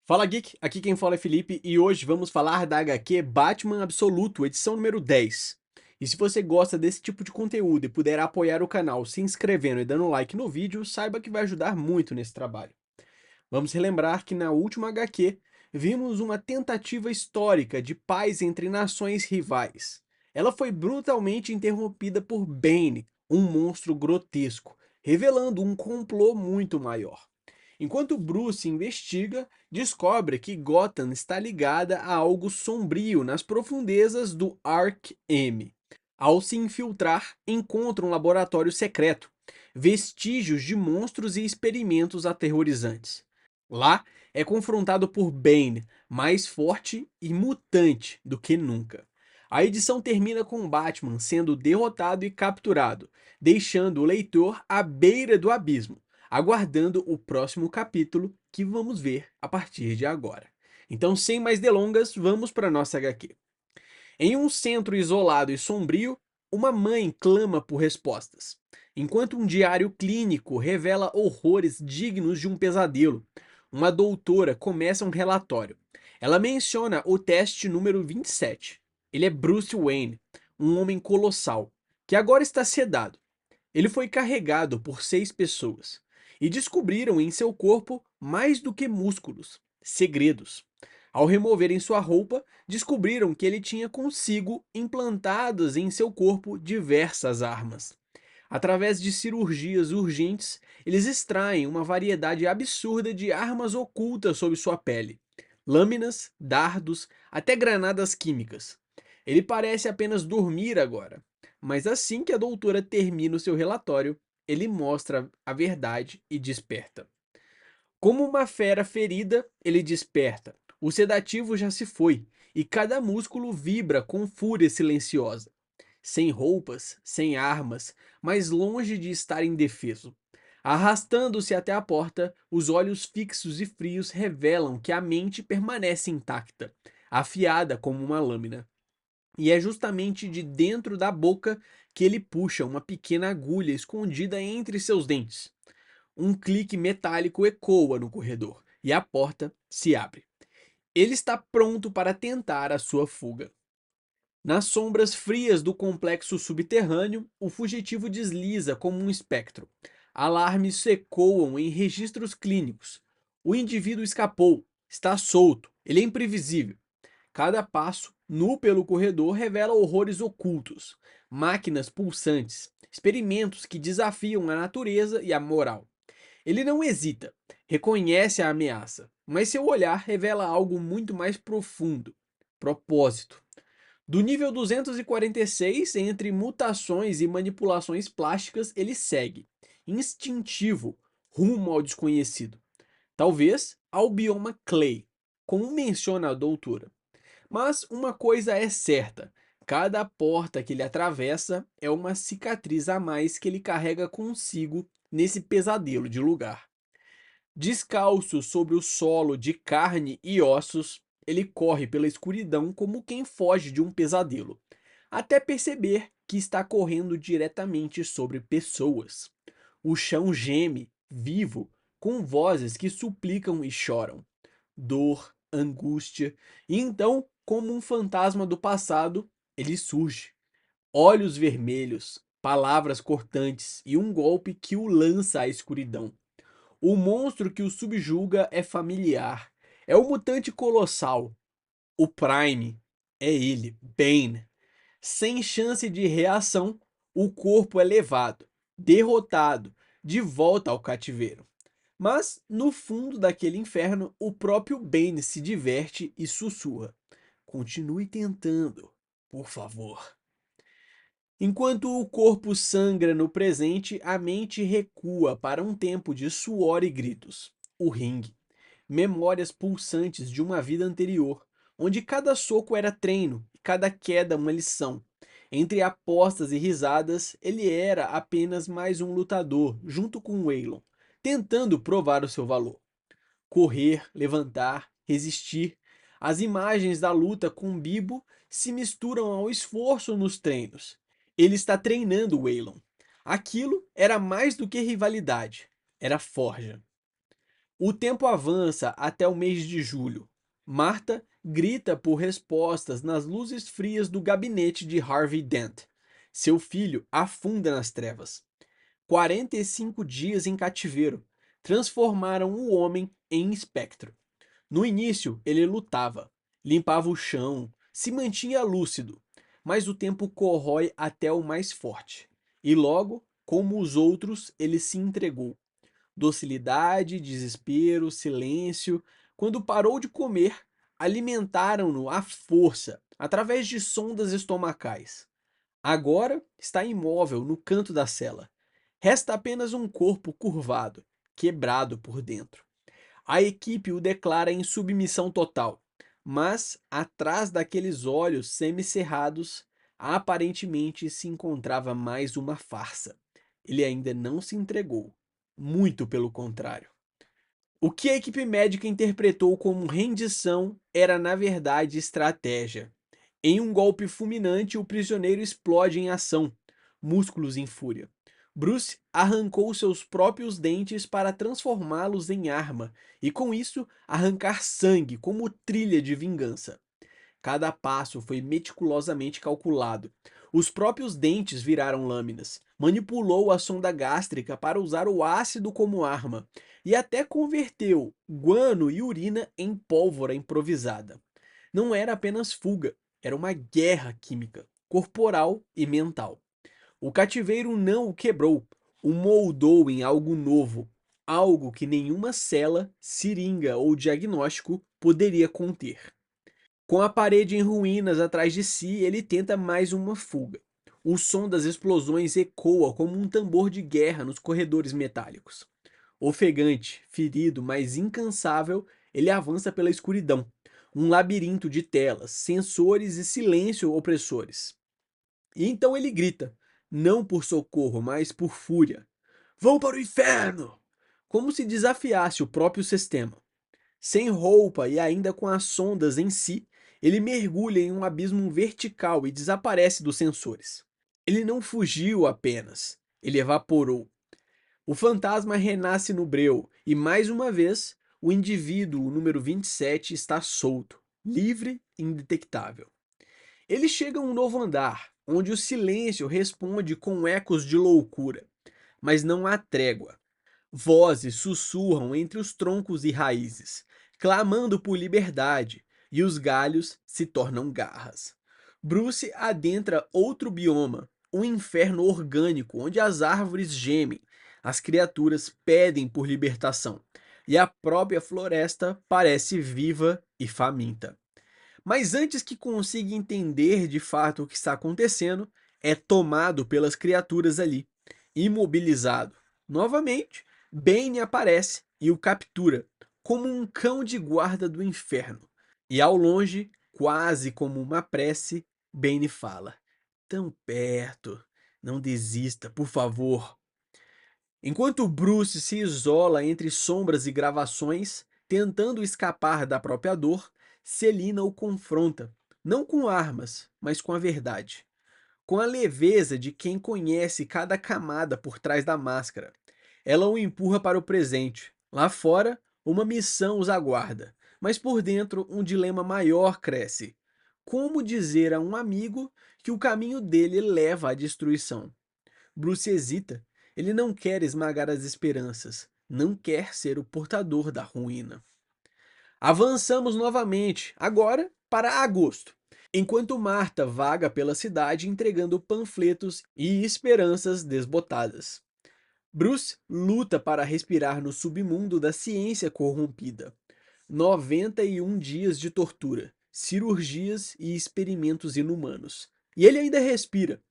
Fala Geek, aqui quem fala é Felipe e hoje vamos falar da HQ Batman Absoluto, edição número 10. E se você gosta desse tipo de conteúdo e puder apoiar o canal se inscrevendo e dando like no vídeo, saiba que vai ajudar muito nesse trabalho. Vamos relembrar que na última HQ vimos uma tentativa histórica de paz entre nações rivais. Ela foi brutalmente interrompida por Bane, um monstro grotesco, revelando um complô muito maior. Enquanto Bruce investiga, descobre que Gotham está ligada a algo sombrio nas profundezas do Ark-M. Ao se infiltrar, encontra um laboratório secreto, vestígios de monstros e experimentos aterrorizantes. Lá, é confrontado por Bane, mais forte e mutante do que nunca. A edição termina com Batman sendo derrotado e capturado, deixando o leitor à beira do abismo, aguardando o próximo capítulo que vamos ver a partir de agora. Então, sem mais delongas, vamos para nossa HQ. Em um centro isolado e sombrio, uma mãe clama por respostas, enquanto um diário clínico revela horrores dignos de um pesadelo. Uma doutora começa um relatório. Ela menciona o teste número 27. Ele é Bruce Wayne, um homem colossal, que agora está sedado. Ele foi carregado por 6 pessoas e descobriram em seu corpo mais do que músculos, segredos. Ao removerem sua roupa, descobriram que ele tinha consigo implantadas em seu corpo diversas armas. Através de cirurgias urgentes, eles extraem uma variedade absurda de armas ocultas sob sua pele: lâminas, dardos, até granadas químicas. Ele parece apenas dormir agora, mas assim que a doutora termina o seu relatório, ele mostra a verdade e desperta. Como uma fera ferida, ele desperta. O sedativo já se foi, e cada músculo vibra com fúria silenciosa. Sem roupas, sem armas, mas longe de estar indefeso. Arrastando-se até a porta, os olhos fixos e frios revelam que a mente permanece intacta, afiada como uma lâmina. E é justamente de dentro da boca que ele puxa uma pequena agulha escondida entre seus dentes. Um clique metálico ecoa no corredor e a porta se abre. Ele está pronto para tentar a sua fuga. Nas sombras frias do complexo subterrâneo, o fugitivo desliza como um espectro. Alarmes ecoam em registros clínicos. O indivíduo escapou, está solto, ele é imprevisível. Cada passo, nu pelo corredor, revela horrores ocultos, máquinas pulsantes, experimentos que desafiam a natureza e a moral. Ele não hesita, reconhece a ameaça, mas seu olhar revela algo muito mais profundo: propósito. Do nível 246, entre mutações e manipulações plásticas, ele segue, instintivo, rumo ao desconhecido. Talvez ao bioma Clay, como menciona a doutora. Mas uma coisa é certa: cada porta que ele atravessa é uma cicatriz a mais que ele carrega consigo nesse pesadelo de lugar. Descalço sobre o solo de carne e ossos, ele corre pela escuridão como quem foge de um pesadelo, até perceber que está correndo diretamente sobre pessoas. O chão geme, vivo, com vozes que suplicam e choram. Dor, angústia, e então, como um fantasma do passado, ele surge. Olhos vermelhos, palavras cortantes e um golpe que o lança à escuridão. O monstro que o subjuga é familiar. É o mutante colossal. O Prime. É ele, Bane. Sem chance de reação, o corpo é levado, derrotado, de volta ao cativeiro. Mas, no fundo daquele inferno, o próprio Bane se diverte e sussurra: continue tentando, por favor. Enquanto o corpo sangra no presente, a mente recua para um tempo de suor e gritos. O ringue. Memórias pulsantes de uma vida anterior, onde cada soco era treino e cada queda uma lição. Entre apostas e risadas, ele era apenas mais um lutador, junto com Waylon, tentando provar o seu valor. Correr, levantar, resistir. As imagens da luta com Bibo se misturam ao esforço nos treinos. Ele está treinando Waylon. Aquilo era mais do que rivalidade, era forja. O tempo avança até o mês de julho. Marta grita por respostas nas luzes frias do gabinete de Harvey Dent. Seu filho afunda nas trevas. 45 dias em cativeiro transformaram o homem em espectro. No início, ele lutava, limpava o chão, se mantinha lúcido, mas o tempo corrói até o mais forte. E logo, como os outros, ele se entregou. Docilidade, desespero, silêncio. Quando parou de comer, alimentaram-no à força, através de sondas estomacais. Agora está imóvel no canto da cela. Resta apenas um corpo curvado, quebrado por dentro. A equipe o declara em submissão total, mas atrás daqueles olhos semicerrados, aparentemente se encontrava mais uma farsa. Ele ainda não se entregou, muito pelo contrário. O que a equipe médica interpretou como rendição era, na verdade, estratégia. Em um golpe fulminante, o prisioneiro explode em ação, músculos em fúria. Bruce arrancou seus próprios dentes para transformá-los em arma e, com isso, arrancar sangue como trilha de vingança. Cada passo foi meticulosamente calculado. Os próprios dentes viraram lâminas. Manipulou a sonda gástrica para usar o ácido como arma e até converteu guano e urina em pólvora improvisada. Não era apenas fuga, era uma guerra química, corporal e mental. O cativeiro não o quebrou, o moldou em algo novo, algo que nenhuma cela, seringa ou diagnóstico poderia conter. Com a parede em ruínas atrás de si, ele tenta mais uma fuga. O som das explosões ecoa como um tambor de guerra nos corredores metálicos. Ofegante, ferido, mas incansável, ele avança pela escuridão, um labirinto de telas, sensores e silêncio opressores. E então ele grita, não por socorro, mas por fúria: Vão para o inferno! Como se desafiasse o próprio sistema. Sem roupa e ainda com as sondas em si, ele mergulha em um abismo vertical e desaparece dos sensores. Ele não fugiu apenas, ele evaporou. O fantasma renasce no breu e, mais uma vez, o indivíduo, o número 27, está solto, livre e indetectável. Ele chega a um novo andar, onde o silêncio responde com ecos de loucura, mas não há trégua. Vozes sussurram entre os troncos e raízes, clamando por liberdade, e os galhos se tornam garras. Bruce adentra outro bioma, um inferno orgânico onde as árvores gemem, as criaturas pedem por libertação, e a própria floresta parece viva e faminta. Mas antes que consiga entender de fato o que está acontecendo, é tomado pelas criaturas ali, imobilizado. Novamente, Bane aparece e o captura, como um cão de guarda do inferno. E ao longe, quase como uma prece, Bane fala: Tão perto, não desista, por favor. Enquanto Bruce se isola entre sombras e gravações, tentando escapar da própria dor, Selina o confronta, não com armas, mas com a verdade. Com a leveza de quem conhece cada camada por trás da máscara, ela o empurra para o presente. Lá fora, uma missão os aguarda, mas por dentro um dilema maior cresce. Como dizer a um amigo que o caminho dele leva à destruição? Bruce hesita. Ele não quer esmagar as esperanças, não quer ser o portador da ruína. Avançamos novamente, agora para agosto. Enquanto Marta vaga pela cidade entregando panfletos e esperanças desbotadas. Bruce luta para respirar no submundo da ciência corrompida. 91 dias de tortura, cirurgias e experimentos inumanos. E ele ainda respira,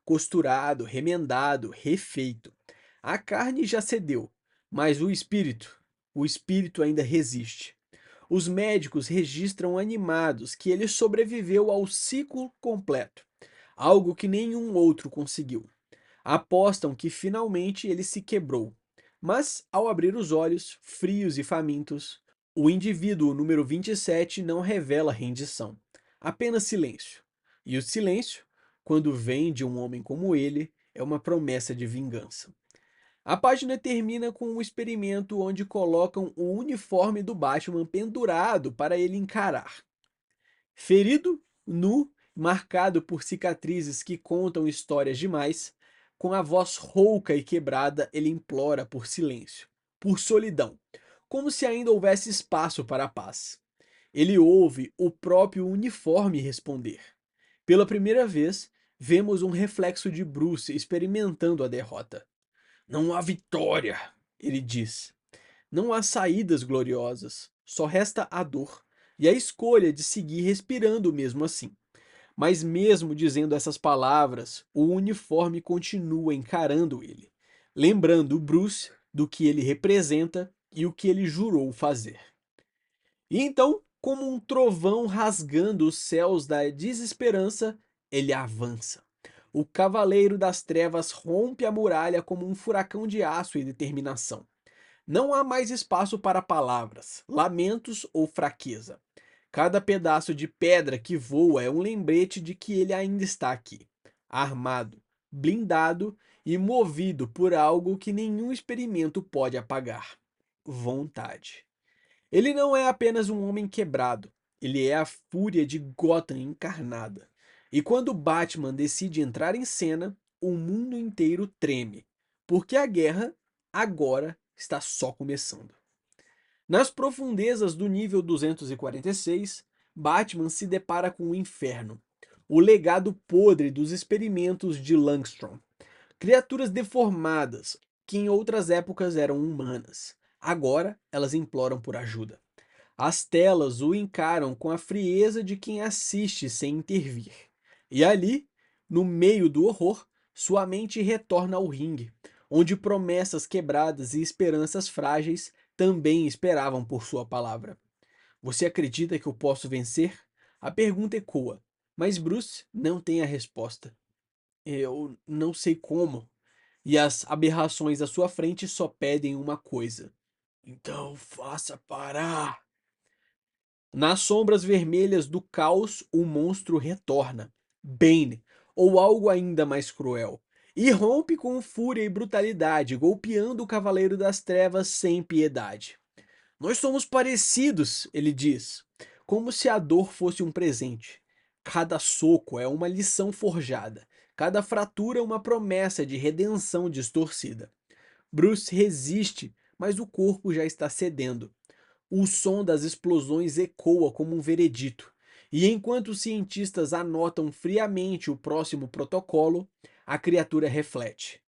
costurado, remendado, refeito. A carne já cedeu, mas o espírito ainda resiste. Os médicos registram animados que ele sobreviveu ao ciclo completo, algo que nenhum outro conseguiu. Apostam que finalmente ele se quebrou. Mas, ao abrir os olhos, frios e famintos, o indivíduo número 27 não revela rendição, apenas silêncio. E o silêncio, quando vem de um homem como ele, é uma promessa de vingança. A página termina com um experimento onde colocam o uniforme do Batman pendurado para ele encarar. Ferido, nu, marcado por cicatrizes que contam histórias demais, com a voz rouca e quebrada, ele implora por silêncio, por solidão, como se ainda houvesse espaço para a paz. Ele ouve o próprio uniforme responder. Pela primeira vez, vemos um reflexo de Bruce experimentando a derrota. Não há vitória, ele diz. Não há saídas gloriosas, só resta a dor e a escolha de seguir respirando mesmo assim. Mas mesmo dizendo essas palavras, o uniforme continua encarando ele, lembrando o Bruce do que ele representa e o que ele jurou fazer. E então, como um trovão rasgando os céus da desesperança, ele avança. O Cavaleiro das Trevas rompe a muralha como um furacão de aço e determinação. Não há mais espaço para palavras, lamentos ou fraqueza. Cada pedaço de pedra que voa é um lembrete de que ele ainda está aqui, armado, blindado e movido por algo que nenhum experimento pode apagar: vontade. Ele não é apenas um homem quebrado, ele é a fúria de Gotham encarnada. E quando Batman decide entrar em cena, o mundo inteiro treme, porque a guerra agora está só começando. Nas profundezas do nível 246, Batman se depara com o inferno, o legado podre dos experimentos de Langstrom. Criaturas deformadas, que em outras épocas eram humanas. Agora elas imploram por ajuda. As telas o encaram com a frieza de quem assiste sem intervir. E ali, no meio do horror, sua mente retorna ao ringue, onde promessas quebradas e esperanças frágeis também esperavam por sua palavra. Você acredita que eu posso vencer? A pergunta ecoa, mas Bruce não tem a resposta. Eu não sei como. E as aberrações à sua frente só pedem uma coisa: então faça parar. Nas sombras vermelhas do caos, o monstro retorna. Bane, ou algo ainda mais cruel. E rompe com fúria e brutalidade, golpeando o Cavaleiro das Trevas sem piedade. Nós somos parecidos, ele diz, como se a dor fosse um presente. Cada soco é uma lição forjada, cada fratura uma promessa de redenção distorcida. Bruce resiste, mas o corpo já está cedendo. O som das explosões ecoa como um veredito, e enquanto os cientistas anotam friamente o próximo protocolo, a criatura reflete.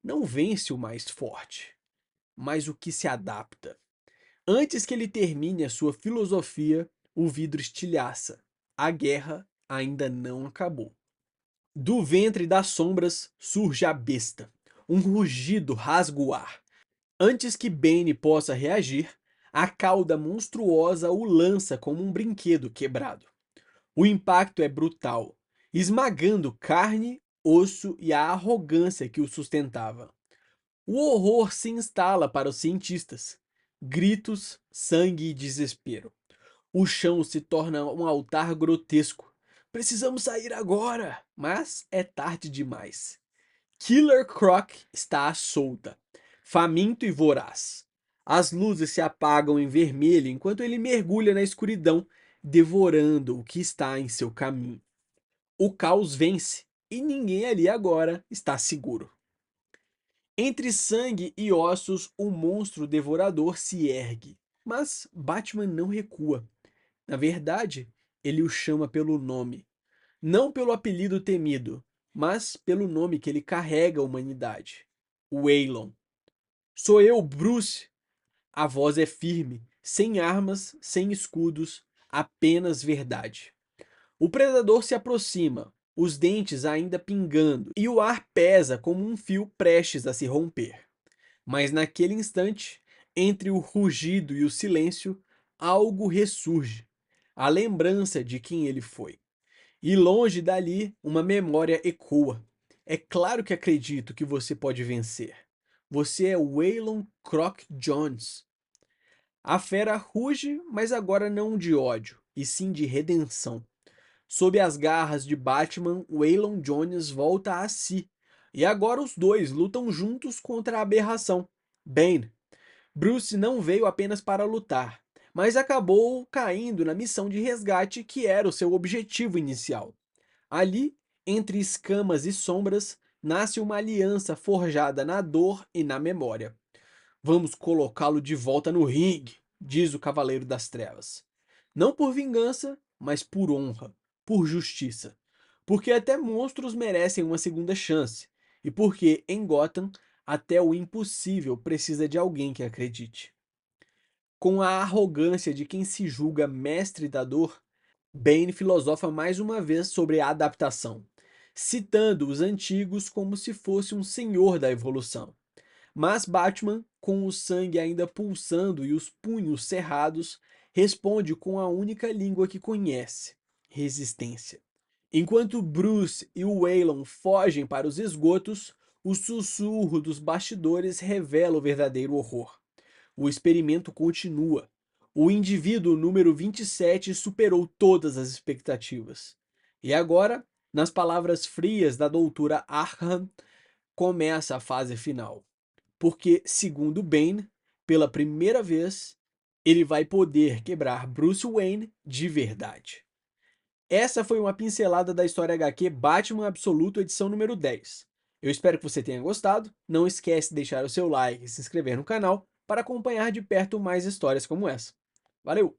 Não vence o mais forte, mas o que se adapta. Antes que ele termine a sua filosofia, o vidro estilhaça. A guerra ainda não acabou. Do ventre das sombras surge a besta. Um rugido rasga o ar. Antes que Bane possa reagir, a cauda monstruosa o lança como um brinquedo quebrado. O impacto é brutal, esmagando carne, osso e a arrogância que o sustentava. O horror se instala para os cientistas. Gritos, sangue e desespero. O chão se torna um altar grotesco. Precisamos sair agora, mas é tarde demais. Killer Croc está à solta, faminto e voraz. As luzes se apagam em vermelho enquanto ele mergulha na escuridão, devorando o que está em seu caminho. O caos vence e ninguém ali agora está seguro. Entre sangue e ossos, o monstro devorador se ergue, mas Batman não recua. Na verdade, ele o chama pelo nome. Não pelo apelido temido, mas pelo nome que ele carrega à humanidade. Waylon. Sou eu, Bruce. A voz é firme, sem armas, sem escudos, apenas verdade. O predador se aproxima, os dentes ainda pingando, e o ar pesa como um fio prestes a se romper. Mas naquele instante, entre o rugido e o silêncio, algo ressurge. A lembrança de quem ele foi. E longe dali, uma memória ecoa. É claro que acredito que você pode vencer. Você é Waylon Croc Jones. A fera ruge, mas agora não de ódio, e sim de redenção. Sob as garras de Batman, Waylon Jones volta a si, E agora os dois lutam juntos contra a aberração. Bane. Bruce não veio apenas para lutar, mas acabou caindo na missão de resgate que era o seu objetivo inicial. Ali, entre escamas e sombras, nasce uma aliança forjada na dor e na memória. Vamos colocá-lo de volta no ringue, diz o Cavaleiro das Trevas. Não por vingança, mas por honra, por justiça. Porque até monstros merecem uma segunda chance. E porque, em Gotham, até o impossível precisa de alguém que acredite. Com a arrogância de quem se julga mestre da dor, Bane filosofa mais uma vez sobre a adaptação, citando os antigos como se fosse um senhor da evolução. Mas Batman, com o sangue ainda pulsando e os punhos cerrados, responde com a única língua que conhece: resistência. Enquanto Bruce e o Waylon fogem para os esgotos, o sussurro dos bastidores revela o verdadeiro horror. O experimento continua. O indivíduo número 27 superou todas as expectativas. E agora, nas palavras frias da doutora Arkham, começa a fase final. Porque, segundo Bane, pela primeira vez, ele vai poder quebrar Bruce Wayne de verdade. Essa foi uma pincelada da história HQ Batman Absoluto, edição número 10. Eu espero que você tenha gostado. Não esquece de deixar o seu like e se inscrever no canal para acompanhar de perto mais histórias como essa. Valeu!